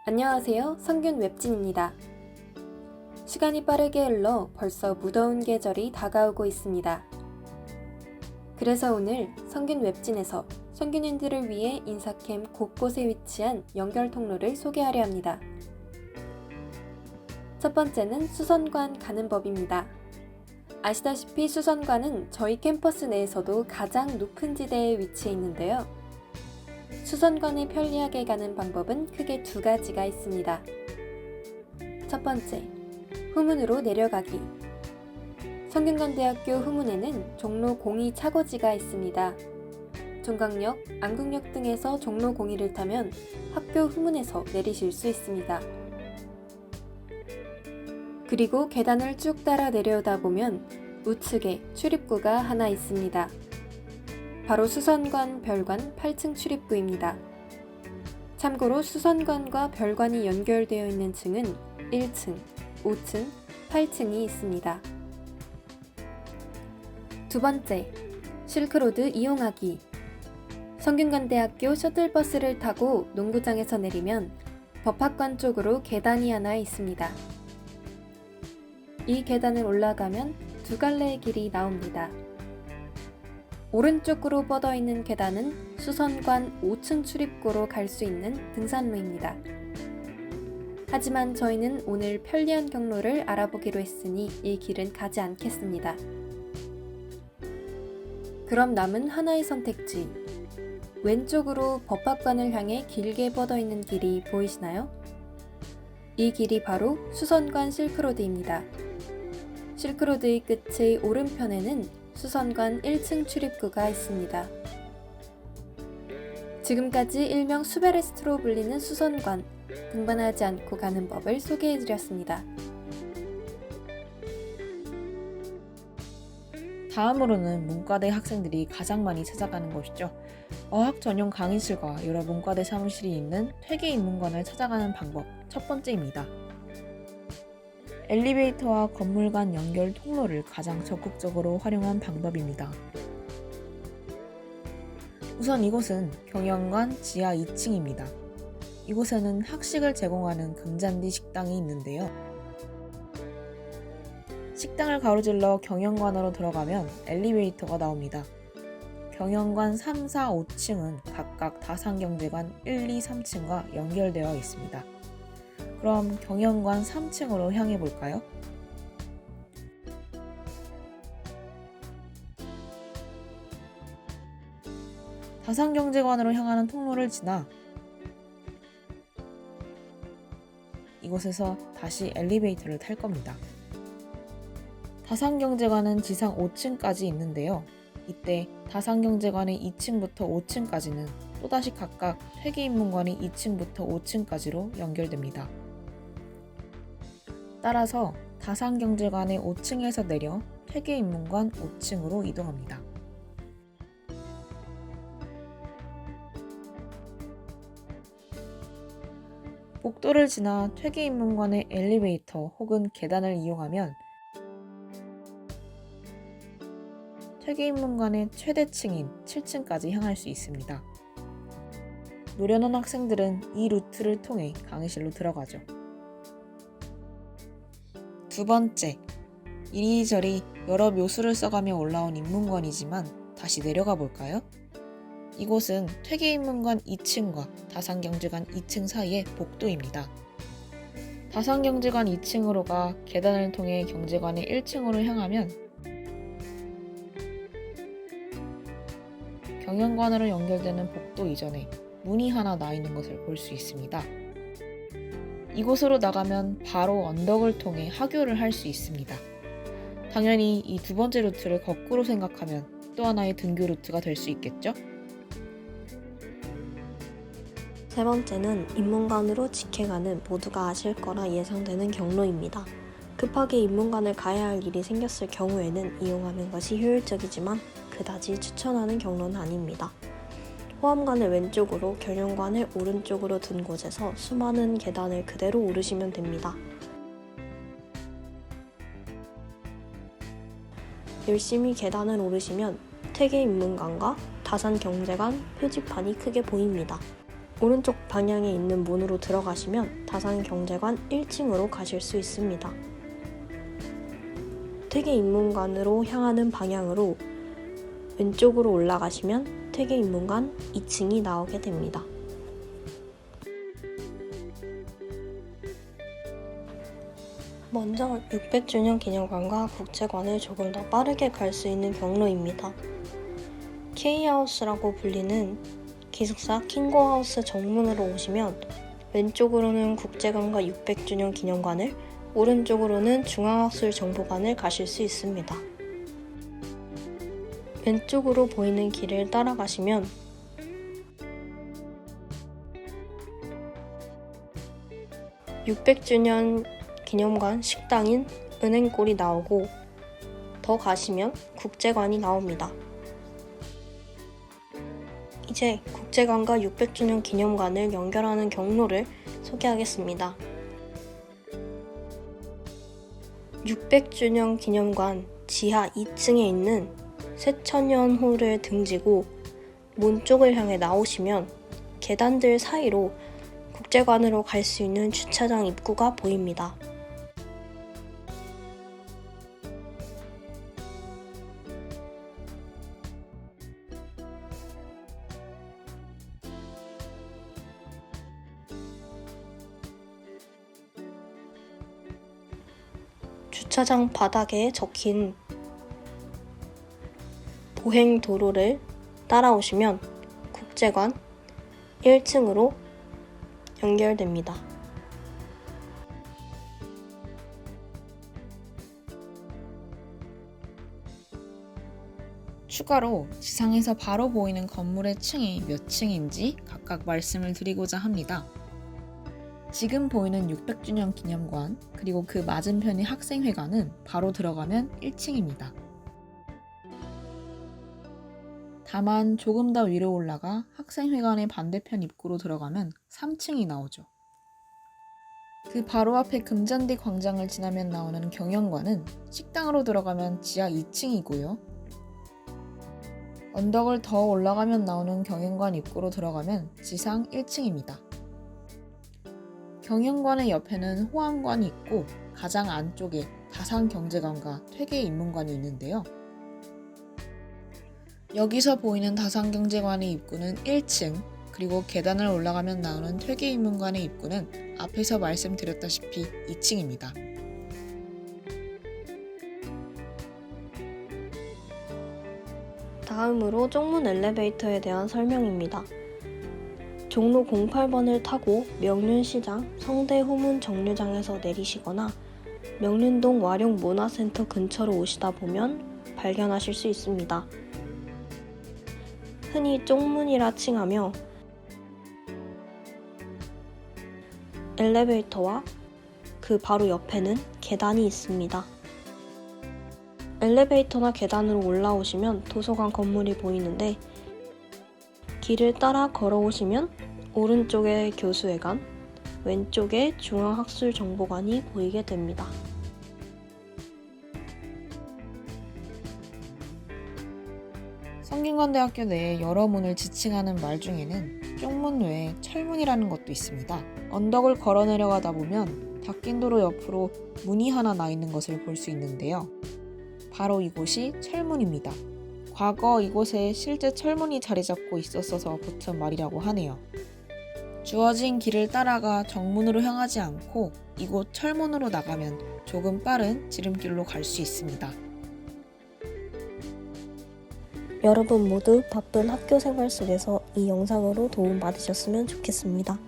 안녕하세요. 성균 웹진입니다. 시간이 빠르게 흘러 벌써 무더운 계절이 다가오고 있습니다. 그래서 오늘 성균 웹진에서 성균인들을 위해 인사캠 곳곳에 위치한 연결 통로를 소개하려 합니다. 첫 번째는 수선관 가는 법입니다. 아시다시피 수선관은 저희 캠퍼스 내에서도 가장 높은 지대에 위치해 있는데요. 수선관에 편리하게 가는 방법은 크게 두 가지가 있습니다. 첫 번째, 후문으로 내려가기. 성균관대학교 후문에는 종로 02 차고지가 있습니다. 종강역, 안국역 등에서 종로 02를 타면 학교 후문에서 내리실 수 있습니다. 그리고 계단을 쭉 따라 내려오다 보면 우측에 출입구가 하나 있습니다. 바로 수선관 별관 8층 출입구입니다. 참고로 수선관과 별관이 연결되어 있는 층은 1층, 5층, 8층이 있습니다. 두 번째, 실크로드 이용하기. 성균관대학교 셔틀버스를 타고 농구장에서 내리면 법학관 쪽으로 계단이 하나 있습니다. 이 계단을 올라가면 두 갈래의 길이 나옵니다. 오른쪽으로 뻗어있는 계단은 수선관 5층 출입구로 갈 수 있는 등산로입니다. 하지만 저희는 오늘 편리한 경로를 알아보기로 했으니 이 길은 가지 않겠습니다. 그럼 남은 하나의 선택지, 왼쪽으로 법학관을 향해 길게 뻗어있는 길이 보이시나요? 이 길이 바로 수선관 실크로드입니다. 실크로드의 끝의 오른편에는 수선관 1층 출입구가 있습니다. 지금까지 일명 수베레스트로 불리는 수선관, 등반하지 않고 가는 법을 소개해드렸습니다. 다음으로는 문과대 학생들이 가장 많이 찾아가는 곳이죠. 어학 전용 강의실과 여러 문과대 사무실이 있는 퇴계인문관을 찾아가는 방법 첫 번째입니다. 엘리베이터와 건물 간 연결 통로를 가장 적극적으로 활용한 방법입니다. 우선 이곳은 경영관 지하 2층입니다. 이곳에는 학식을 제공하는 금잔디 식당이 있는데요. 식당을 가로질러 경영관으로 들어가면 엘리베이터가 나옵니다. 경영관 3, 4, 5층은 각각 다산경제관 1, 2, 3층과 연결되어 있습니다. 그럼 경영관 3층으로 향해 볼까요? 다산경제관으로 향하는 통로를 지나 이곳에서 다시 엘리베이터를 탈 겁니다. 다산경제관은 지상 5층까지 있는데요. 이때 다산경제관의 2층부터 5층까지는 또다시 각각 퇴계인문관이 2층부터 5층까지로 연결됩니다. 따라서 다산경제관의 5층에서 내려 퇴계인문관 5층으로 이동합니다. 복도를 지나 퇴계인문관의 엘리베이터 혹은 계단을 이용하면 퇴계인문관의 최대층인 7층까지 향할 수 있습니다. 노련한 학생들은 이 루트를 통해 강의실로 들어가죠. 두 번째, 이리저리 여러 묘수를 써가며 올라온 인문관이지만 다시 내려가 볼까요? 이곳은 퇴계인문관 2층과 다산경제관 2층 사이의 복도입니다. 다산경제관 2층으로 가 계단을 통해 경제관의 1층으로 향하면 경영관으로 연결되는 복도 이전에 문이 하나 나 있는 것을 볼 수 있습니다. 이곳으로 나가면 바로 언덕을 통해 하교를 할 수 있습니다. 당연히 이 두 번째 루트를 거꾸로 생각하면 또 하나의 등교 루트가 될 수 있겠죠? 세 번째는 인문관으로 직행하는 모두가 아실 거라 예상되는 경로입니다. 급하게 인문관을 가야 할 일이 생겼을 경우에는 이용하는 것이 효율적이지만 그다지 추천하는 경로는 아닙니다. 호암관을 왼쪽으로 경영관을 오른쪽으로 둔 곳에서 수많은 계단을 그대로 오르시면 됩니다. 열심히 계단을 오르시면 퇴계인문관과 다산경제관 표지판이 크게 보입니다. 오른쪽 방향에 있는 문으로 들어가시면 다산경제관 1층으로 가실 수 있습니다. 퇴계인문관으로 향하는 방향으로 왼쪽으로 올라가시면 퇴계인문관 2층이 나오게 됩니다. 먼저 600주년 기념관과 국제관을 조금 더 빠르게 갈 수 있는 경로입니다. K하우스라고 불리는 기숙사 킹고하우스 정문으로 오시면 왼쪽으로는 국제관과 600주년 기념관을, 오른쪽으로는 중앙학술정보관을 가실 수 있습니다. 왼쪽으로 보이는 길을 따라가시면 (600주년) 기념관 식당인 은행골이 나오고, 더 가시면 국제관이 나옵니다. 이제 국제관과 600주년 기념관을 연결하는 경로를 소개하겠습니다. 600주년 기념관 지하 2층에 있는 새천년호를 등지고 문 쪽을 향해 나오시면 계단들 사이로 국제관으로 갈 수 있는 주차장 입구가 보입니다. 주차장 바닥에 적힌 보행도로를 따라오시면 국제관 1층으로 연결됩니다. 추가로 지상에서 바로 보이는 건물의 층이 몇 층인지 각각 말씀을 드리고자 합니다. 지금 보이는 600주년 기념관, 그리고 그 맞은편의 학생회관은 바로 들어가면 1층입니다. 다만 조금 더 위로 올라가 학생회관의 반대편 입구로 들어가면 3층이 나오죠. 그 바로 앞에 금잔디 광장을 지나면 나오는 경영관은 식당으로 들어가면 지하 2층이고요. 언덕을 더 올라가면 나오는 경영관 입구로 들어가면 지상 1층입니다. 경영관의 옆에는 호암관이 있고 가장 안쪽에 다산경제관과 퇴계인문관이 있는데요. 여기서 보이는 다산경제관의 입구는 1층, 그리고 계단을 올라가면 나오는 퇴계인문관의 입구는 앞에서 말씀드렸다시피 2층입니다. 다음으로 쪽문 엘리베이터에 대한 설명입니다. 종로 08번을 타고 명륜시장 성대호문 정류장에서 내리시거나 명륜동 와룡문화센터 근처로 오시다 보면 발견하실 수 있습니다. 흔히 쪽문이라 칭하며 엘리베이터와 그 바로 옆에는 계단이 있습니다. 엘리베이터나 계단으로 올라오시면 도서관 건물이 보이는데, 길을 따라 걸어오시면 오른쪽에 교수회관, 왼쪽에 중앙학술정보관이 보이게 됩니다. 성균관대학교 내에 여러 문을 지칭하는 말 중에는 쪽문 외에 철문이라는 것도 있습니다. 언덕을 걸어 내려가다 보면 닦인 도로 옆으로 문이 하나 나 있는 것을 볼 수 있는데요. 바로 이곳이 철문입니다. 과거 이곳에 실제 철문이 자리 잡고 있었어서 붙은 말이라고 하네요. 주어진 길을 따라가 정문으로 향하지 않고 이곳 철문으로 나가면 조금 빠른 지름길로 갈 수 있습니다. 여러분 모두 바쁜 학교 생활 속에서 이 영상으로 도움 받으셨으면 좋겠습니다.